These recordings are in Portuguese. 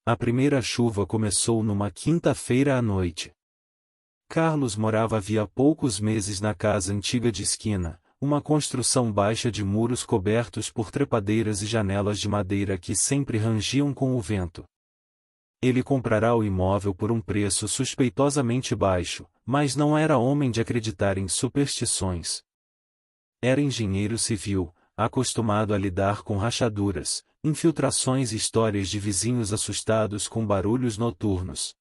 A primeira chuva começou numa quinta-feira à noite. Carlos morava havia poucos meses na casa antiga de esquina, uma construção baixa de muros cobertos por trepadeiras e janelas de madeira que sempre rangiam com o vento. Ele comprará o imóvel por um preço suspeitosamente baixo, mas não era homem de acreditar em superstições. Era engenheiro civil, acostumado a lidar com rachaduras, infiltrações e histórias de vizinhos assustados com barulhos noturnos.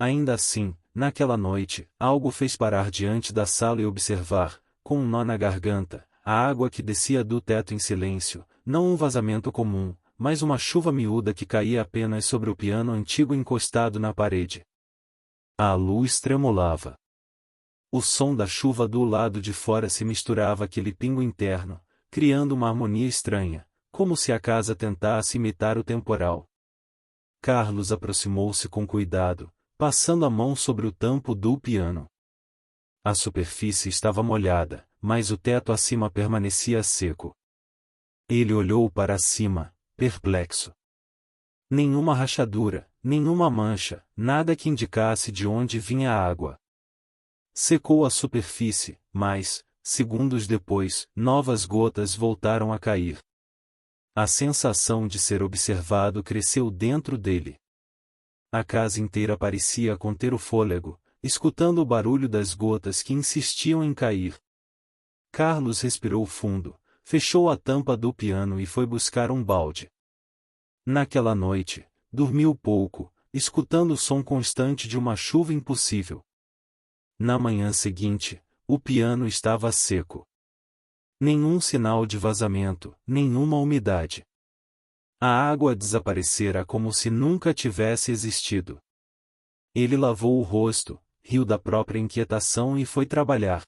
Ainda assim, naquela noite, algo fez parar diante da sala e observar, com um nó na garganta, a água que descia do teto em silêncio, não um vazamento comum, mas uma chuva miúda que caía apenas sobre o piano antigo encostado na parede. A luz tremulava. O som da chuva do lado de fora se misturava àquele pingo interno, criando uma harmonia estranha, como se a casa tentasse imitar o temporal. Carlos aproximou-se com cuidado, passando a mão sobre o tampo do piano. A superfície estava molhada, mas o teto acima permanecia seco. Ele olhou para cima, perplexo. Nenhuma rachadura, nenhuma mancha, nada que indicasse de onde vinha a água. Secou a superfície, mas, segundos depois, novas gotas voltaram a cair. A sensação de ser observado cresceu dentro dele. A casa inteira parecia conter o fôlego, escutando o barulho das gotas que insistiam em cair. Carlos respirou fundo, fechou a tampa do piano e foi buscar um balde. Naquela noite, dormiu pouco, escutando o som constante de uma chuva impossível. Na manhã seguinte, o piano estava seco. Nenhum sinal de vazamento, nenhuma umidade. A água desaparecera como se nunca tivesse existido. Ele lavou o rosto, riu da própria inquietação e foi trabalhar.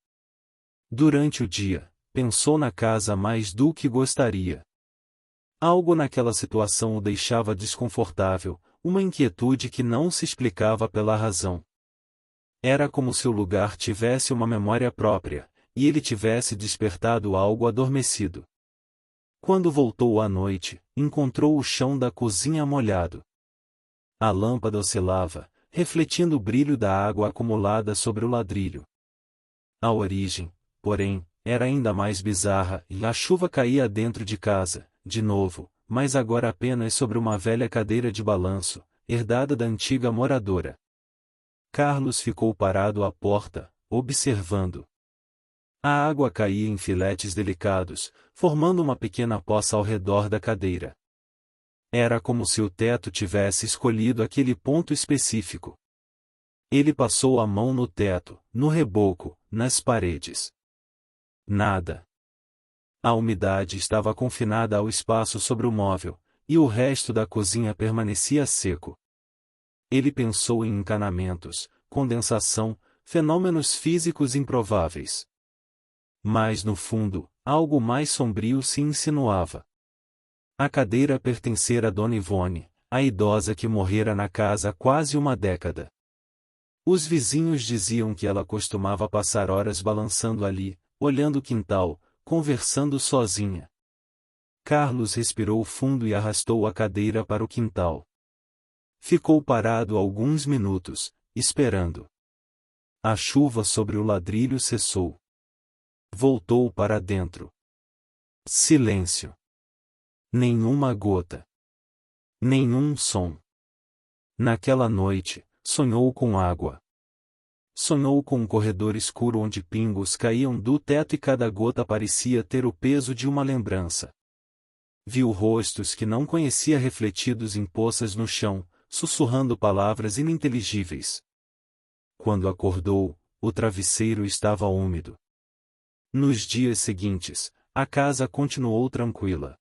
Durante o dia, pensou na casa mais do que gostaria. Algo naquela situação o deixava desconfortável, uma inquietude que não se explicava pela razão. Era como se o lugar tivesse uma memória própria, e ele tivesse despertado algo adormecido. Quando voltou à noite, encontrou o chão da cozinha molhado. A lâmpada oscilava, refletindo o brilho da água acumulada sobre o ladrilho. A origem, porém, era ainda mais bizarra, e a chuva caía dentro de casa, de novo, mas agora apenas sobre uma velha cadeira de balanço, herdada da antiga moradora. Carlos ficou parado à porta, observando. A água caía em filetes delicados, formando uma pequena poça ao redor da cadeira. Era como se o teto tivesse escolhido aquele ponto específico. Ele passou a mão no teto, no reboco, nas paredes. Nada. A umidade estava confinada ao espaço sobre o móvel, e o resto da cozinha permanecia seco. Ele pensou em encanamentos, condensação, fenômenos físicos improváveis. Mas no fundo, algo mais sombrio se insinuava. A cadeira pertencera a Dona Ivone, a idosa que morrera na casa há quase uma década. Os vizinhos diziam que ela costumava passar horas balançando ali, olhando o quintal, conversando sozinha. Carlos respirou fundo e arrastou a cadeira para o quintal. Ficou parado alguns minutos, esperando. A chuva sobre o ladrilho cessou. Voltou para dentro. Silêncio. Nenhuma gota. Nenhum som. Naquela noite, sonhou com água. Sonhou com um corredor escuro onde pingos caíam do teto e cada gota parecia ter o peso de uma lembrança. Viu rostos que não conhecia refletidos em poças no chão, sussurrando palavras ininteligíveis. Quando acordou, o travesseiro estava úmido. Nos dias seguintes, a casa continuou tranquila.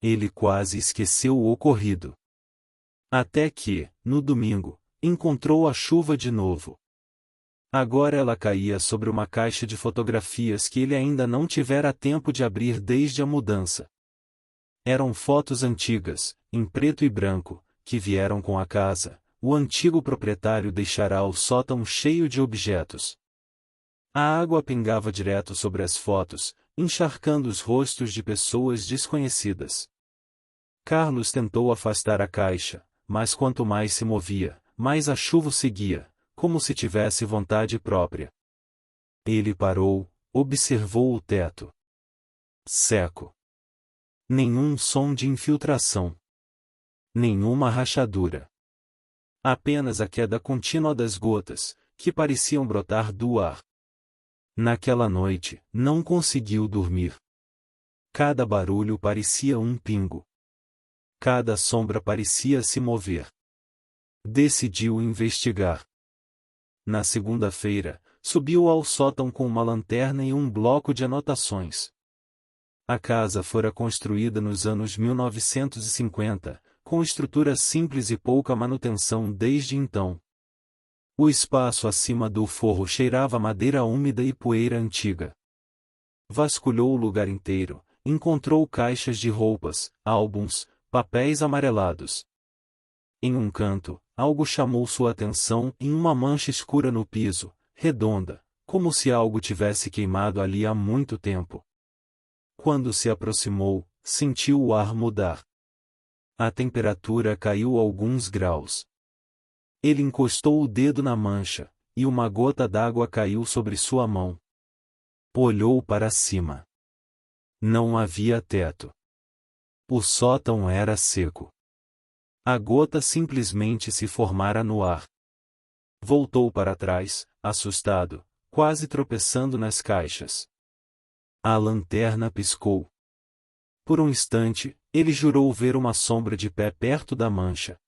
Ele quase esqueceu o ocorrido. Até que, no domingo, encontrou a chuva de novo. Agora ela caía sobre uma caixa de fotografias que ele ainda não tivera tempo de abrir desde a mudança. Eram fotos antigas, em preto e branco, que vieram com a casa. O antigo proprietário deixará o sótão cheio de objetos. A água pingava direto sobre as fotos, encharcando os rostos de pessoas desconhecidas. Carlos tentou afastar a caixa, mas quanto mais se movia, mais a chuva o seguia, como se tivesse vontade própria. Ele parou, observou o teto. Seco. Nenhum som de infiltração. Nenhuma rachadura. Apenas a queda contínua das gotas, que pareciam brotar do ar. Naquela noite, não conseguiu dormir. Cada barulho parecia um pingo. Cada sombra parecia se mover. Decidiu investigar. Na segunda-feira, subiu ao sótão com uma lanterna e um bloco de anotações. A casa fora construída nos anos 1950, com estrutura simples e pouca manutenção desde então. O espaço acima do forro cheirava madeira úmida e poeira antiga. Vasculhou o lugar inteiro, encontrou caixas de roupas, álbuns, papéis amarelados. Em um canto, algo chamou sua atenção em uma mancha escura no piso, redonda, como se algo tivesse queimado ali há muito tempo. Quando se aproximou, sentiu o ar mudar. A temperatura caiu alguns graus. Ele encostou o dedo na mancha, e uma gota d'água caiu sobre sua mão. Olhou para cima. Não havia teto. O sótão era seco. A gota simplesmente se formara no ar. Voltou para trás, assustado, quase tropeçando nas caixas. A lanterna piscou. Por um instante, ele jurou ver uma sombra de pé perto da mancha.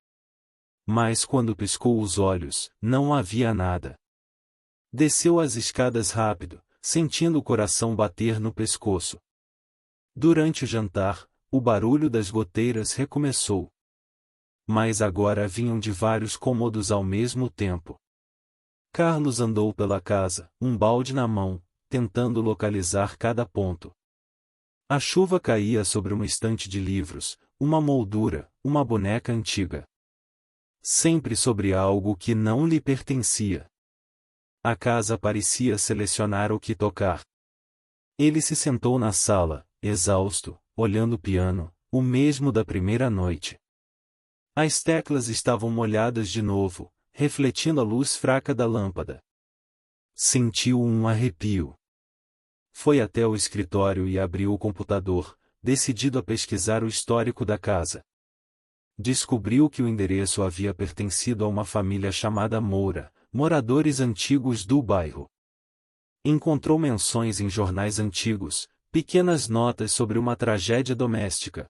Mas quando piscou os olhos, não havia nada. Desceu as escadas rápido, sentindo o coração bater no pescoço. Durante o jantar, o barulho das goteiras recomeçou. Mas agora vinham de vários cômodos ao mesmo tempo. Carlos andou pela casa, um balde na mão, tentando localizar cada ponto. A chuva caía sobre uma estante de livros, uma moldura, uma boneca antiga. Sempre sobre algo que não lhe pertencia. A casa parecia selecionar o que tocar. Ele se sentou na sala, exausto, olhando o piano, o mesmo da primeira noite. As teclas estavam molhadas de novo, refletindo a luz fraca da lâmpada. Sentiu um arrepio. Foi até o escritório e abriu o computador, decidido a pesquisar o histórico da casa. Descobriu que o endereço havia pertencido a uma família chamada Moura, moradores antigos do bairro. Encontrou menções em jornais antigos, pequenas notas sobre uma tragédia doméstica.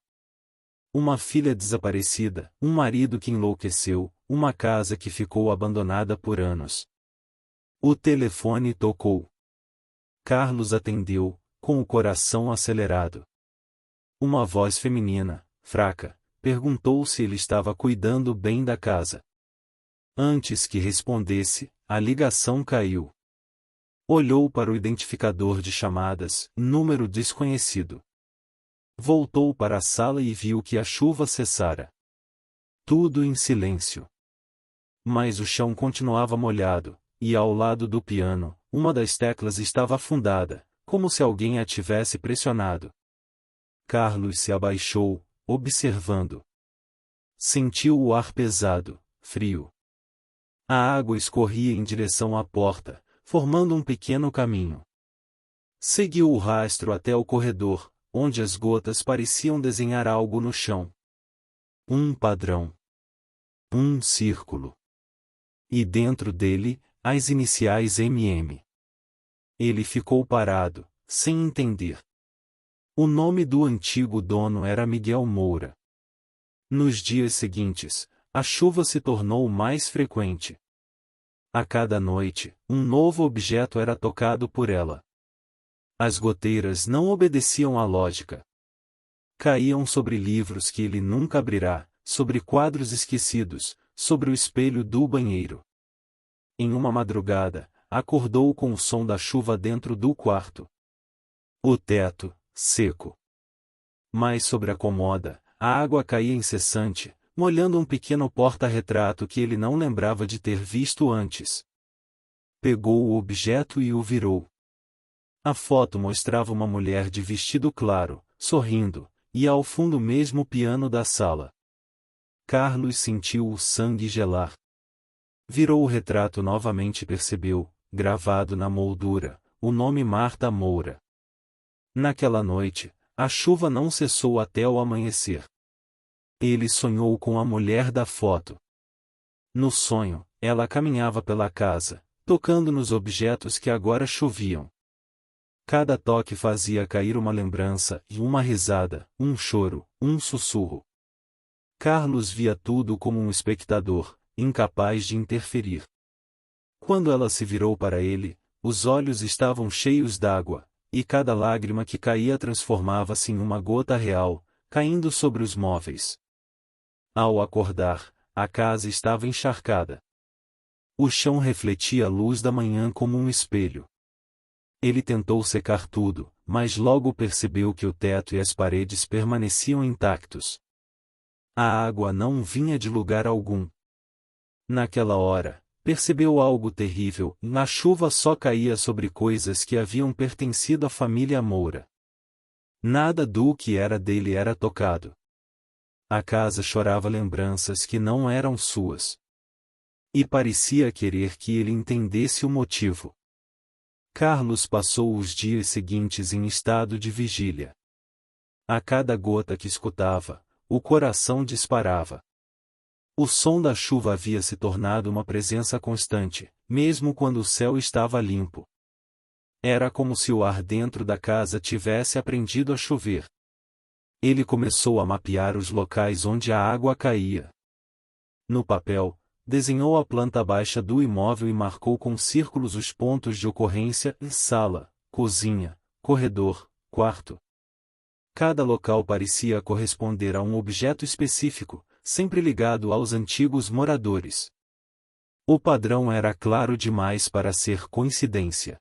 Uma filha desaparecida, um marido que enlouqueceu, uma casa que ficou abandonada por anos. O telefone tocou. Carlos atendeu, com o coração acelerado. Uma voz feminina, fraca, perguntou se ele estava cuidando bem da casa. Antes que respondesse, a ligação caiu. Olhou para o identificador de chamadas, número desconhecido. Voltou para a sala e viu que a chuva cessara. Tudo em silêncio. Mas o chão continuava molhado, e ao lado do piano, uma das teclas estava afundada, como se alguém a tivesse pressionado. Carlos se abaixou, observando. Sentiu o ar pesado, frio. A água escorria em direção à porta, formando um pequeno caminho. Seguiu o rastro até o corredor, onde as gotas pareciam desenhar algo no chão. Um padrão. Um círculo. E dentro dele, as iniciais MM. Ele ficou parado, sem entender. O nome do antigo dono era Miguel Moura. Nos dias seguintes, a chuva se tornou mais frequente. A cada noite, um novo objeto era tocado por ela. As goteiras não obedeciam à lógica. Caíam sobre livros que ele nunca abrirá, sobre quadros esquecidos, sobre o espelho do banheiro. Em uma madrugada, acordou com o som da chuva dentro do quarto. O teto, seco. Mas sobre a cômoda, a água caía incessante, molhando um pequeno porta-retrato que ele não lembrava de ter visto antes. Pegou o objeto e o virou. A foto mostrava uma mulher de vestido claro, sorrindo, e ao fundo mesmo o piano da sala. Carlos sentiu o sangue gelar. Virou o retrato novamente e percebeu, gravado na moldura, o nome Marta Moura. Naquela noite, a chuva não cessou até o amanhecer. Ele sonhou com a mulher da foto. No sonho, ela caminhava pela casa, tocando nos objetos que agora choviam. Cada toque fazia cair uma lembrança e uma risada, um choro, um sussurro. Carlos via tudo como um espectador, incapaz de interferir. Quando ela se virou para ele, os olhos estavam cheios d'água, e cada lágrima que caía transformava-se em uma gota real, caindo sobre os móveis. Ao acordar, a casa estava encharcada. O chão refletia a luz da manhã como um espelho. Ele tentou secar tudo, mas logo percebeu que o teto e as paredes permaneciam intactos. A água não vinha de lugar algum. Naquela hora, percebeu algo terrível: a chuva só caía sobre coisas que haviam pertencido à família Moura. Nada do que era dele era tocado. A casa chorava lembranças que não eram suas. E parecia querer que ele entendesse o motivo. Carlos passou os dias seguintes em estado de vigília. A cada gota que escutava, o coração disparava. O som da chuva havia se tornado uma presença constante, mesmo quando o céu estava limpo. Era como se o ar dentro da casa tivesse aprendido a chover. Ele começou a mapear os locais onde a água caía. No papel, desenhou a planta baixa do imóvel e marcou com círculos os pontos de ocorrência: sala, cozinha, corredor, quarto. Cada local parecia corresponder a um objeto específico, sempre ligado aos antigos moradores. O padrão era claro demais para ser coincidência.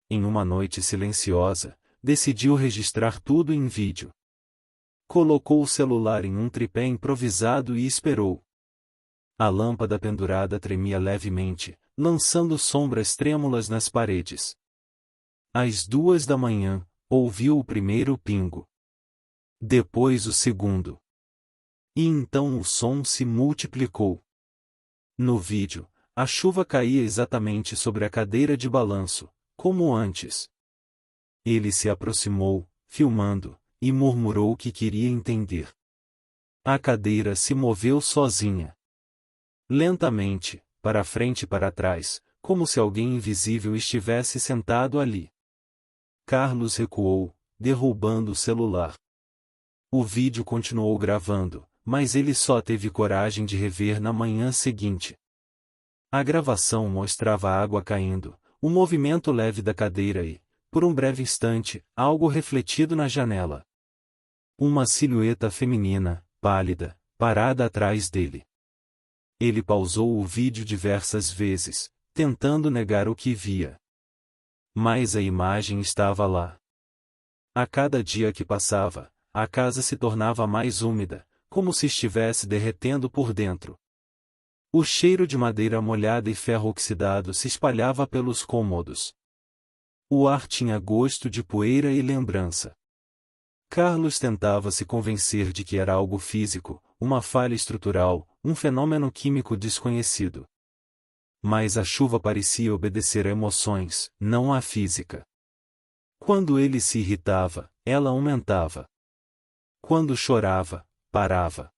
Em uma noite silenciosa, decidiu registrar tudo em vídeo. Colocou o celular em um tripé improvisado e esperou. A lâmpada pendurada tremia levemente, lançando sombras trêmulas nas paredes. Às 2 da manhã, ouviu o primeiro pingo. Depois o segundo. E então o som se multiplicou. No vídeo, a chuva caía exatamente sobre a cadeira de balanço, como antes. Ele se aproximou, filmando, e murmurou que queria entender. A cadeira se moveu sozinha. Lentamente, para frente e para trás, como se alguém invisível estivesse sentado ali. Carlos recuou, derrubando o celular. O vídeo continuou gravando, mas ele só teve coragem de rever na manhã seguinte. A gravação mostrava a água caindo, o movimento leve da cadeira e, por um breve instante, algo refletido na janela. Uma silhueta feminina, pálida, parada atrás dele. Ele pausou o vídeo diversas vezes, tentando negar o que via. Mas a imagem estava lá. A cada dia que passava, a casa se tornava mais úmida, como se estivesse derretendo por dentro. O cheiro de madeira molhada e ferro oxidado se espalhava pelos cômodos. O ar tinha gosto de poeira e lembrança. Carlos tentava se convencer de que era algo físico, uma falha estrutural, um fenômeno químico desconhecido. Mas a chuva parecia obedecer a emoções, não à física. Quando ele se irritava, ela aumentava. Quando chorava, parava.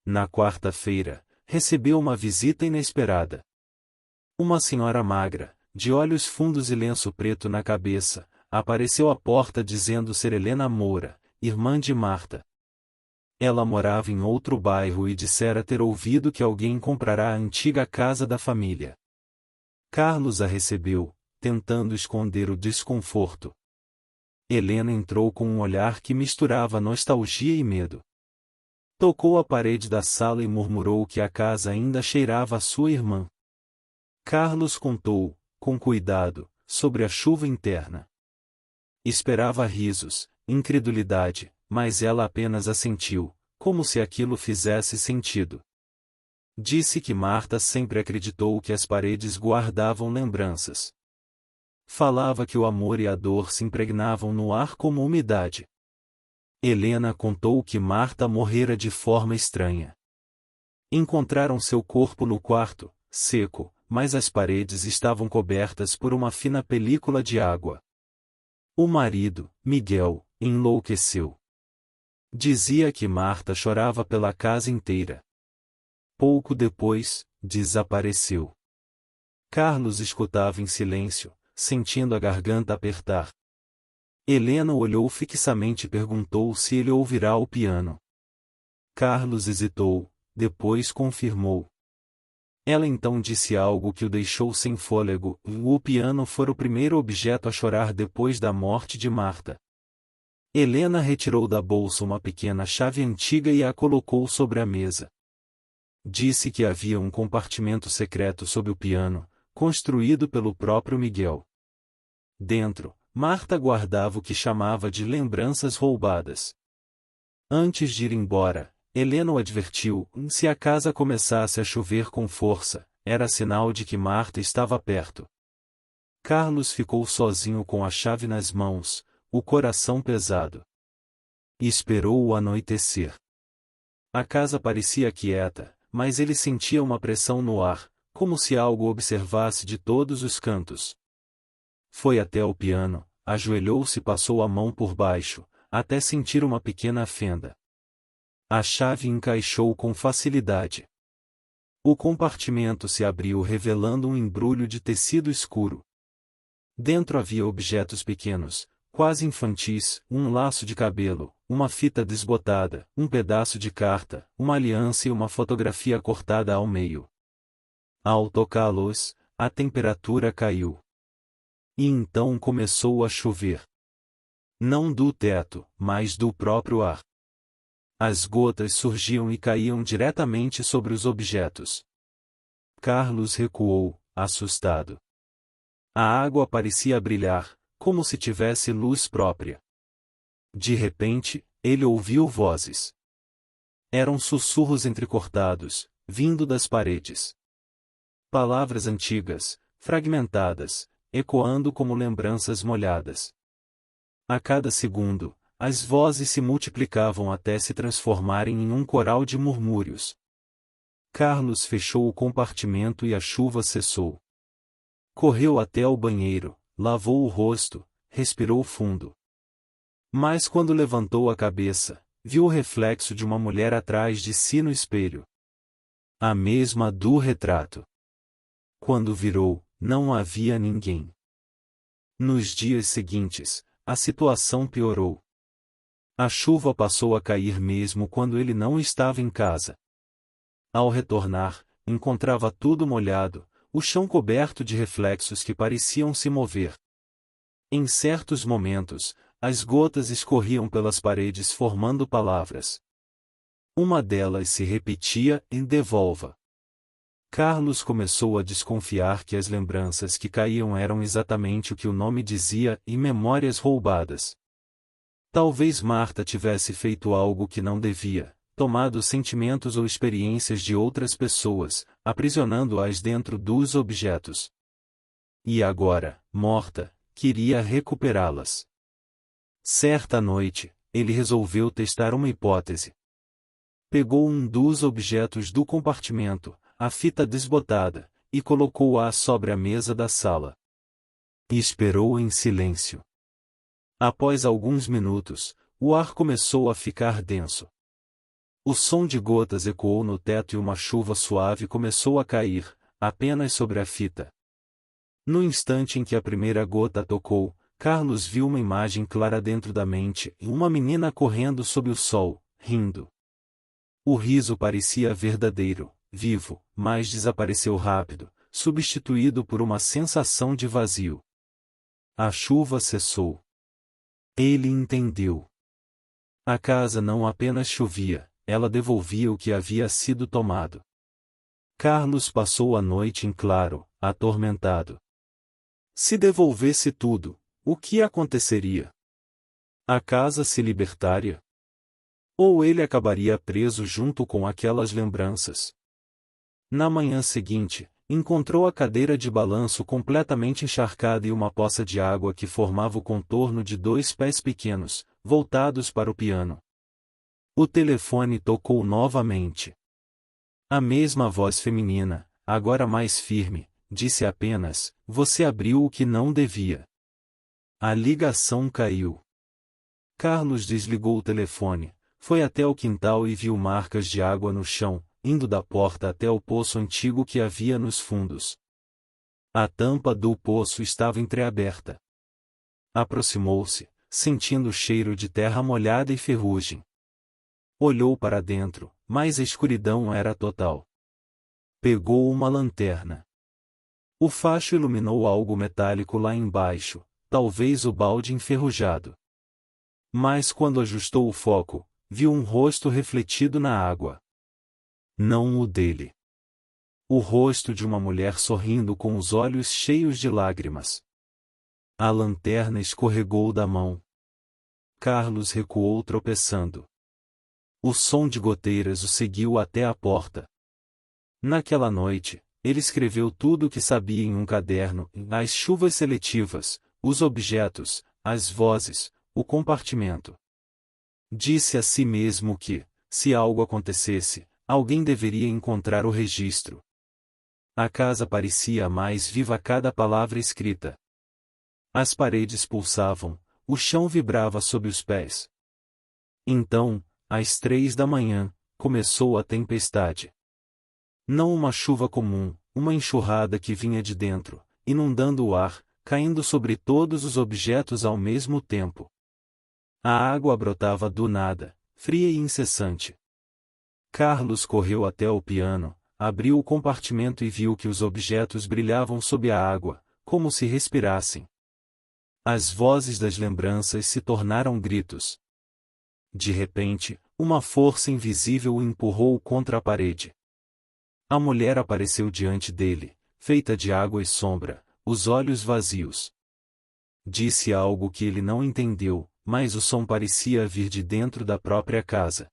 Na quarta-feira, recebeu uma visita inesperada. Uma senhora magra, de olhos fundos e lenço preto na cabeça, apareceu à porta dizendo ser Helena Moura, irmã de Marta. Ela morava em outro bairro e dissera ter ouvido que alguém comprará a antiga casa da família. Carlos a recebeu, tentando esconder o desconforto. Helena entrou com um olhar que misturava nostalgia e medo. Tocou a parede da sala e murmurou que a casa ainda cheirava a sua irmã. Carlos contou, com cuidado, sobre a chuva interna. Esperava risos, incredulidade, mas ela apenas assentiu, como se aquilo fizesse sentido. Disse que Marta sempre acreditou que as paredes guardavam lembranças. Falava que o amor e a dor se impregnavam no ar como umidade. Helena contou que Marta morrera de forma estranha. Encontraram seu corpo no quarto, seco, mas as paredes estavam cobertas por uma fina película de água. O marido, Miguel, enlouqueceu. Dizia que Marta chorava pela casa inteira. Pouco depois, desapareceu. Carlos escutava em silêncio, sentindo a garganta apertar. Helena olhou fixamente e perguntou se ele ouvirá o piano. Carlos hesitou, depois confirmou. Ela então disse algo que o deixou sem fôlego: o piano fora o primeiro objeto a chorar depois da morte de Marta. Helena retirou da bolsa uma pequena chave antiga e a colocou sobre a mesa. Disse que havia um compartimento secreto sob o piano, construído pelo próprio Miguel. Dentro, Marta guardava o que chamava de lembranças roubadas. Antes de ir embora, Helena o advertiu: se a casa começasse a chover com força, era sinal de que Marta estava perto. Carlos ficou sozinho com a chave nas mãos, o coração pesado. E esperou o anoitecer. A casa parecia quieta, mas ele sentia uma pressão no ar, como se algo observasse de todos os cantos. Foi até o piano, ajoelhou-se e passou a mão por baixo, até sentir uma pequena fenda. A chave encaixou com facilidade. O compartimento se abriu revelando um embrulho de tecido escuro. Dentro havia objetos pequenos, quase infantis, um laço de cabelo, uma fita desbotada, um pedaço de carta, uma aliança e uma fotografia cortada ao meio. Ao tocá-los, a temperatura caiu. E então começou a chover. Não do teto, mas do próprio ar. As gotas surgiam e caíam diretamente sobre os objetos. Carlos recuou, assustado. A água parecia brilhar, como se tivesse luz própria. De repente, ele ouviu vozes. Eram sussurros entrecortados, vindo das paredes. Palavras antigas, fragmentadas, ecoando como lembranças molhadas. A cada segundo, as vozes se multiplicavam até se transformarem em um coral de murmúrios. Carlos fechou o compartimento e a chuva cessou. Correu até ao banheiro, lavou o rosto, respirou fundo. Mas quando levantou a cabeça, viu o reflexo de uma mulher atrás de si no espelho. A mesma do retrato. Quando virou, não havia ninguém. Nos dias seguintes, a situação piorou. A chuva passou a cair mesmo quando ele não estava em casa. Ao retornar, encontrava tudo molhado, o chão coberto de reflexos que pareciam se mover. Em certos momentos, as gotas escorriam pelas paredes formando palavras. Uma delas se repetia em devolva. Carlos começou a desconfiar que as lembranças que caíam eram exatamente o que o nome dizia e memórias roubadas. Talvez Marta tivesse feito algo que não devia, tomado sentimentos ou experiências de outras pessoas, aprisionando-as dentro dos objetos. E agora, morta, queria recuperá-las. Certa noite, ele resolveu testar uma hipótese. Pegou um dos objetos do compartimento, a fita desbotada, e colocou-a sobre a mesa da sala. E esperou em silêncio. Após alguns minutos, o ar começou a ficar denso. O som de gotas ecoou no teto e uma chuva suave começou a cair, apenas sobre a fita. No instante em que a primeira gota tocou, Carlos viu uma imagem clara dentro da mente e uma menina correndo sob o sol, rindo. O riso parecia verdadeiro, vivo, mas desapareceu rápido, substituído por uma sensação de vazio. A chuva cessou. Ele entendeu. A casa não apenas chovia, ela devolvia o que havia sido tomado. Carlos passou a noite em claro, atormentado. Se devolvesse tudo, o que aconteceria? A casa se libertaria? Ou ele acabaria preso junto com aquelas lembranças? Na manhã seguinte, encontrou a cadeira de balanço completamente encharcada e uma poça de água que formava o contorno de 2 pés pequenos, voltados para o piano. O telefone tocou novamente. A mesma voz feminina, agora mais firme, disse apenas: "Você abriu o que não devia." A ligação caiu. Carlos desligou o telefone, foi até o quintal e viu marcas de água no chão, indo da porta até o poço antigo que havia nos fundos. A tampa do poço estava entreaberta. Aproximou-se, sentindo o cheiro de terra molhada e ferrugem. Olhou para dentro, mas a escuridão era total. Pegou uma lanterna. O facho iluminou algo metálico lá embaixo, talvez o balde enferrujado. Mas quando ajustou o foco, viu um rosto refletido na água. Não o dele. O rosto de uma mulher sorrindo com os olhos cheios de lágrimas. A lanterna escorregou da mão. Carlos recuou tropeçando. O som de goteiras o seguiu até a porta. Naquela noite, ele escreveu tudo o que sabia em um caderno, as chuvas seletivas, os objetos, as vozes, o compartimento. Disse a si mesmo que, se algo acontecesse, alguém deveria encontrar o registro. A casa parecia mais viva a cada palavra escrita. As paredes pulsavam, o chão vibrava sob os pés. Então, às 3 da manhã, começou a tempestade. Não uma chuva comum, uma enxurrada que vinha de dentro, inundando o ar, caindo sobre todos os objetos ao mesmo tempo. A água brotava do nada, fria e incessante. Carlos correu até o piano, abriu o compartimento e viu que os objetos brilhavam sob a água, como se respirassem. As vozes das lembranças se tornaram gritos. De repente, uma força invisível o empurrou contra a parede. A mulher apareceu diante dele, feita de água e sombra, os olhos vazios. Disse algo que ele não entendeu, mas o som parecia vir de dentro da própria casa.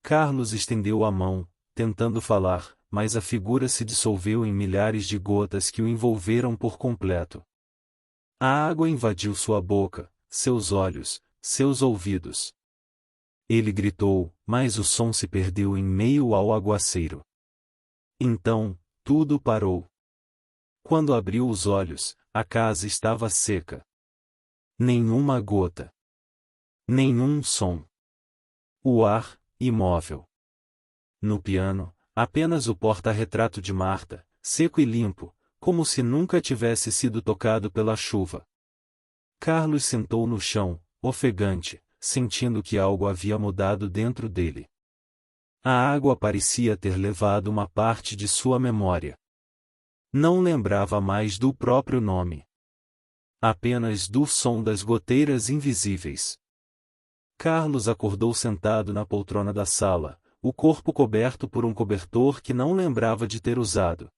Carlos estendeu a mão, tentando falar, mas a figura se dissolveu em milhares de gotas que o envolveram por completo. A água invadiu sua boca, seus olhos, seus ouvidos. Ele gritou, mas o som se perdeu em meio ao aguaceiro. Então, tudo parou. Quando abriu os olhos, a casa estava seca. Nenhuma gota. Nenhum som. O ar, imóvel. No piano, apenas o porta-retrato de Marta, seco e limpo, como se nunca tivesse sido tocado pela chuva. Carlos sentou no chão, ofegante, sentindo que algo havia mudado dentro dele. A água parecia ter levado uma parte de sua memória. Não lembrava mais do próprio nome. Apenas do som das goteiras invisíveis. Carlos acordou sentado na poltrona da sala, o corpo coberto por um cobertor que não lembrava de ter usado.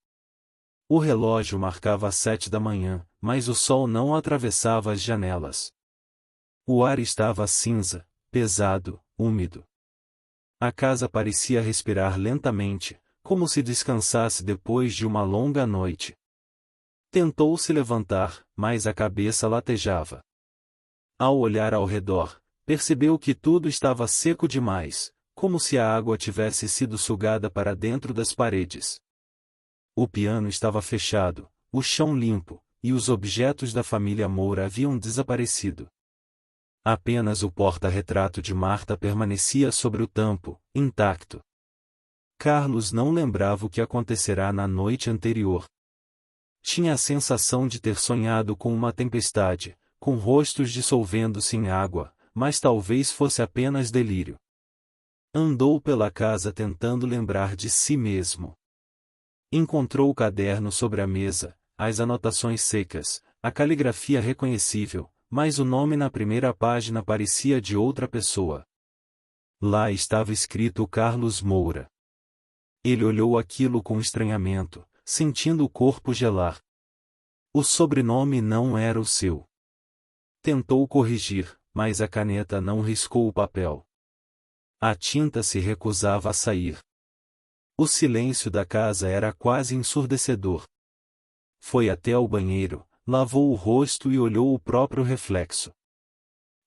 O relógio marcava as 7 da manhã, mas o sol não atravessava as janelas. O ar estava cinza, pesado, úmido. A casa parecia respirar lentamente, como se descansasse depois de uma longa noite. Tentou se levantar, mas a cabeça latejava. Ao olhar ao redor, percebeu que tudo estava seco demais, como se a água tivesse sido sugada para dentro das paredes. O piano estava fechado, o chão limpo, e os objetos da família Moura haviam desaparecido. Apenas o porta-retrato de Marta permanecia sobre o tampo, intacto. Carlos não lembrava o que acontecerá na noite anterior. Tinha a sensação de ter sonhado com uma tempestade, com rostos dissolvendo-se em água, mas talvez fosse apenas delírio. Andou pela casa tentando lembrar de si mesmo. Encontrou o caderno sobre a mesa, as anotações secas, a caligrafia reconhecível, mas o nome na primeira página parecia de outra pessoa. Lá estava escrito Carlos Moura. Ele olhou aquilo com estranhamento, sentindo o corpo gelar. O sobrenome não era o seu. Tentou corrigir, mas a caneta não riscou o papel. A tinta se recusava a sair. O silêncio da casa era quase ensurdecedor. Foi até ao banheiro, lavou o rosto e olhou o próprio reflexo.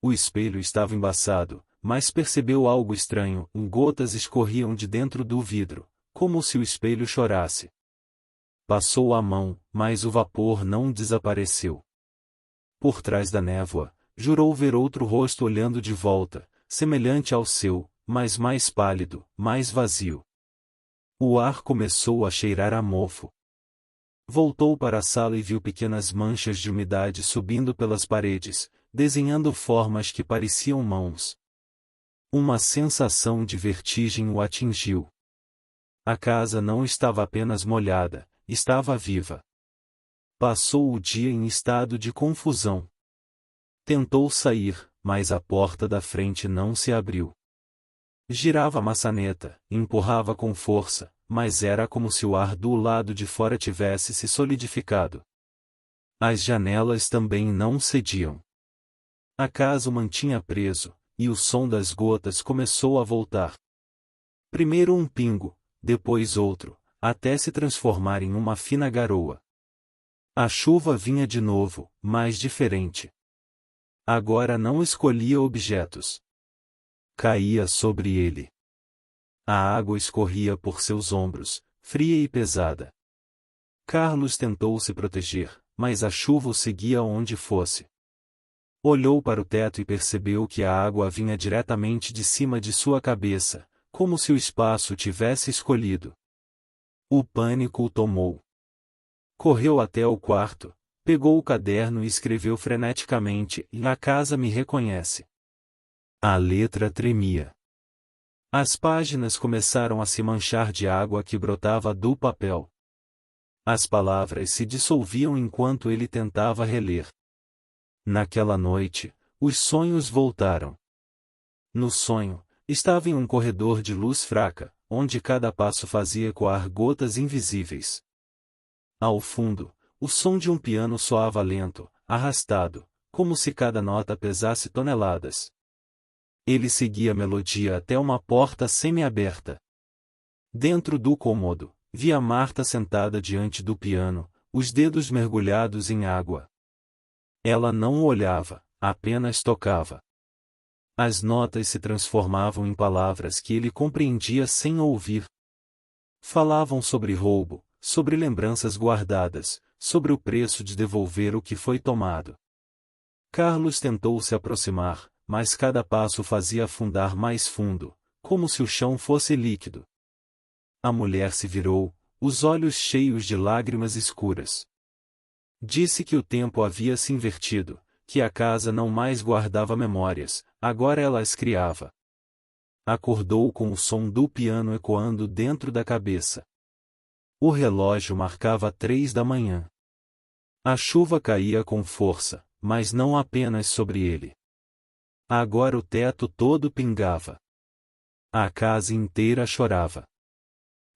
O espelho estava embaçado, mas percebeu algo estranho, gotas escorriam de dentro do vidro, como se o espelho chorasse. Passou a mão, mas o vapor não desapareceu. Por trás da névoa, jurou ver outro rosto olhando de volta, semelhante ao seu, mas mais pálido, mais vazio. O ar começou a cheirar a mofo. Voltou para a sala e viu pequenas manchas de umidade subindo pelas paredes, desenhando formas que pareciam mãos. Uma sensação de vertigem o atingiu. A casa não estava apenas molhada, estava viva. Passou o dia em estado de confusão. Tentou sair, mas a porta da frente não se abriu. Girava a maçaneta, empurrava com força, mas era como se o ar do lado de fora tivesse se solidificado. As janelas também não cediam. A casa o mantinha preso, e o som das gotas começou a voltar. Primeiro um pingo, depois outro, até se transformar em uma fina garoa. A chuva vinha de novo, mais diferente. Agora não escolhia objetos. Caía sobre ele. A água escorria por seus ombros, fria e pesada. Carlos tentou se proteger, mas a chuva o seguia onde fosse. Olhou para o teto e percebeu que a água vinha diretamente de cima de sua cabeça, como se o espaço tivesse escolhido. O pânico o tomou. Correu até o quarto, pegou o caderno e escreveu freneticamente: "A casa me reconhece." A letra tremia. As páginas começaram a se manchar de água que brotava do papel. As palavras se dissolviam enquanto ele tentava reler. Naquela noite, os sonhos voltaram. No sonho, estava em um corredor de luz fraca, onde cada passo fazia ecoar gotas invisíveis. Ao fundo, o som de um piano soava lento, arrastado, como se cada nota pesasse toneladas. Ele seguia a melodia até uma porta semi-aberta. Dentro do cômodo, via Marta sentada diante do piano, os dedos mergulhados em água. Ela não o olhava, apenas tocava. As notas se transformavam em palavras que ele compreendia sem ouvir. Falavam sobre roubo, sobre lembranças guardadas, sobre o preço de devolver o que foi tomado. Carlos tentou se aproximar, mas cada passo fazia afundar mais fundo, como se o chão fosse líquido. A mulher se virou, os olhos cheios de lágrimas escuras. Disse que o tempo havia se invertido, que a casa não mais guardava memórias, agora ela as criava. Acordou com o som do piano ecoando dentro da cabeça. O relógio marcava 3 da manhã. A chuva caía com força, mas não apenas sobre ele. Agora o teto todo pingava. A casa inteira chorava.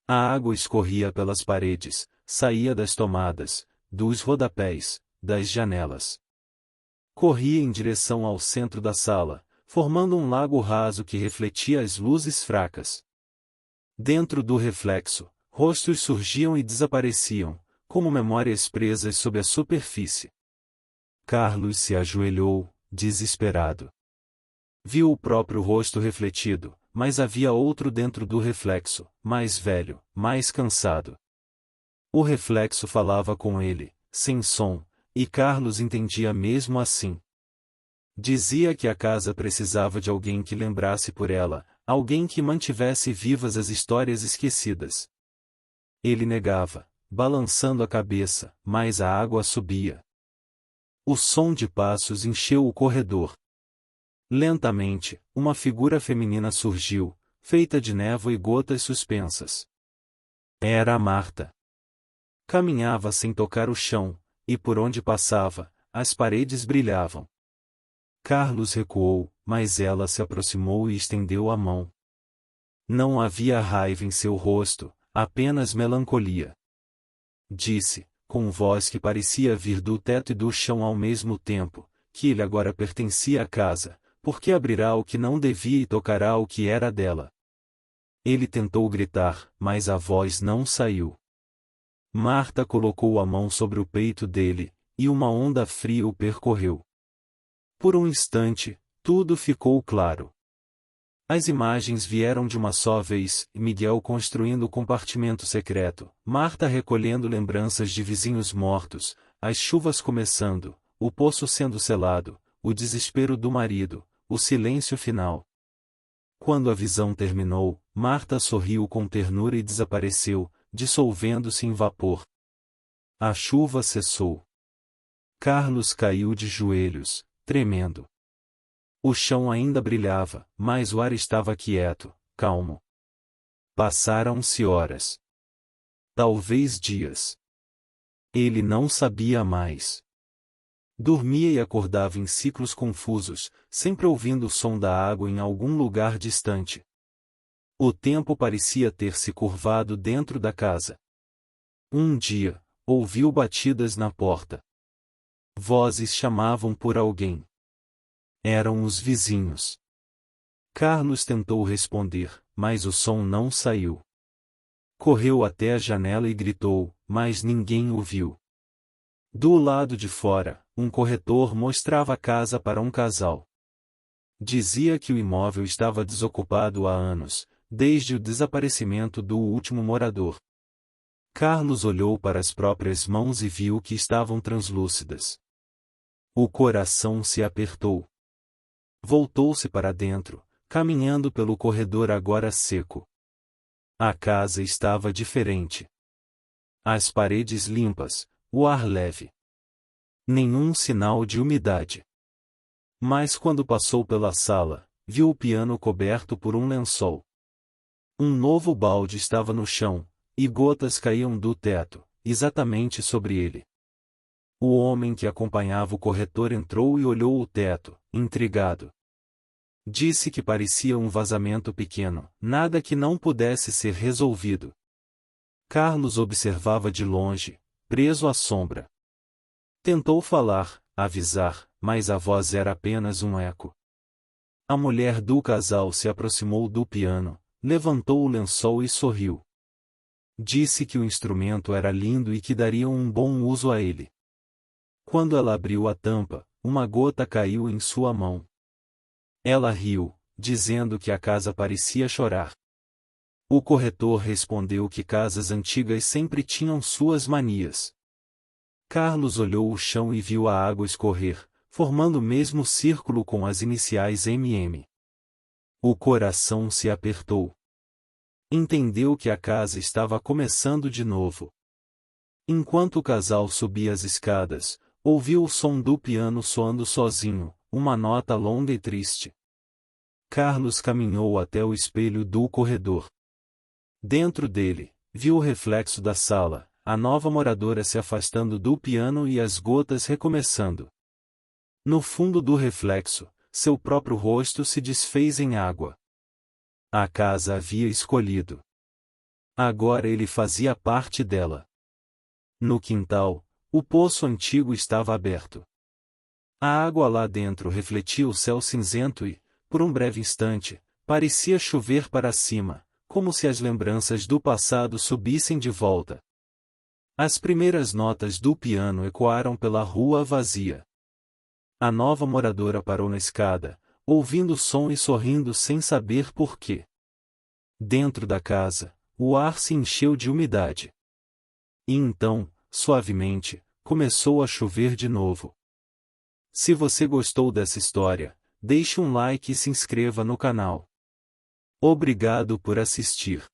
A água escorria pelas paredes, saía das tomadas, dos rodapés, das janelas. Corria em direção ao centro da sala, formando um lago raso que refletia as luzes fracas. Dentro do reflexo, rostos surgiam e desapareciam, como memórias presas sob a superfície. Carlos se ajoelhou, desesperado. Viu o próprio rosto refletido, mas havia outro dentro do reflexo, mais velho, mais cansado. O reflexo falava com ele, sem som, e Carlos entendia mesmo assim. Dizia que a casa precisava de alguém que lembrasse por ela, alguém que mantivesse vivas as histórias esquecidas. Ele negava, balançando a cabeça, mas a água subia. O som de passos encheu o corredor. Lentamente, uma figura feminina surgiu, feita de névoa e gotas suspensas. Era Marta. Caminhava sem tocar o chão, e por onde passava, as paredes brilhavam. Carlos recuou, mas ela se aproximou e estendeu a mão. Não havia raiva em seu rosto, apenas melancolia. Disse, com voz que parecia vir do teto e do chão ao mesmo tempo, que ele agora pertencia à casa, porque abrirá o que não devia e tocará o que era dela. Ele tentou gritar, mas a voz não saiu. Marta colocou a mão sobre o peito dele, e uma onda fria o percorreu. Por um instante, tudo ficou claro. As imagens vieram de uma só vez, Miguel construindo o compartimento secreto, Marta recolhendo lembranças de vizinhos mortos, as chuvas começando, o poço sendo selado, o desespero do marido, o silêncio final. Quando a visão terminou, Marta sorriu com ternura e desapareceu, dissolvendo-se em vapor. A chuva cessou. Carlos caiu de joelhos, tremendo. O chão ainda brilhava, mas o ar estava quieto, calmo. Passaram-se horas. Talvez dias. Ele não sabia mais. Dormia e acordava em ciclos confusos, sempre ouvindo o som da água em algum lugar distante. O tempo parecia ter se curvado dentro da casa. Um dia, ouviu batidas na porta. Vozes chamavam por alguém. Eram os vizinhos. Carlos tentou responder, mas o som não saiu. Correu até a janela e gritou, mas ninguém o viu. Do lado de fora, um corretor mostrava a casa para um casal. Dizia que o imóvel estava desocupado há anos, desde o desaparecimento do último morador. Carlos olhou para as próprias mãos e viu que estavam translúcidas. O coração se apertou. Voltou-se para dentro, caminhando pelo corredor agora seco. A casa estava diferente. As paredes limpas, o ar leve. Nenhum sinal de umidade. Mas quando passou pela sala, viu o piano coberto por um lençol. Um novo balde estava no chão, e gotas caíam do teto, exatamente sobre ele. O homem que acompanhava o corretor entrou e olhou o teto, intrigado. Disse que parecia um vazamento pequeno, nada que não pudesse ser resolvido. Carlos observava de longe, preso à sombra. Tentou falar, avisar, mas a voz era apenas um eco. A mulher do casal se aproximou do piano, levantou o lençol e sorriu. Disse que o instrumento era lindo e que dariam um bom uso a ele. Quando ela abriu a tampa, uma gota caiu em sua mão. Ela riu, dizendo que a casa parecia chorar. O corretor respondeu que casas antigas sempre tinham suas manias. Carlos olhou o chão e viu a água escorrer, formando o mesmo círculo com as iniciais MM. O coração se apertou. Entendeu que a casa estava começando de novo. Enquanto o casal subia as escadas, ouviu o som do piano soando sozinho, uma nota longa e triste. Carlos caminhou até o espelho do corredor. Dentro dele, viu o reflexo da sala, a nova moradora se afastando do piano e as gotas recomeçando. No fundo do reflexo, seu próprio rosto se desfez em água. A casa havia escolhido. Agora ele fazia parte dela. No quintal, o poço antigo estava aberto. A água lá dentro refletia o céu cinzento e, por um breve instante, parecia chover para cima, como se as lembranças do passado subissem de volta. As primeiras notas do piano ecoaram pela rua vazia. A nova moradora parou na escada, ouvindo o som e sorrindo sem saber por quê. Dentro da casa, o ar se encheu de umidade. E então, suavemente, começou a chover de novo. Se você gostou dessa história, deixe um like e se inscreva no canal. Obrigado por assistir.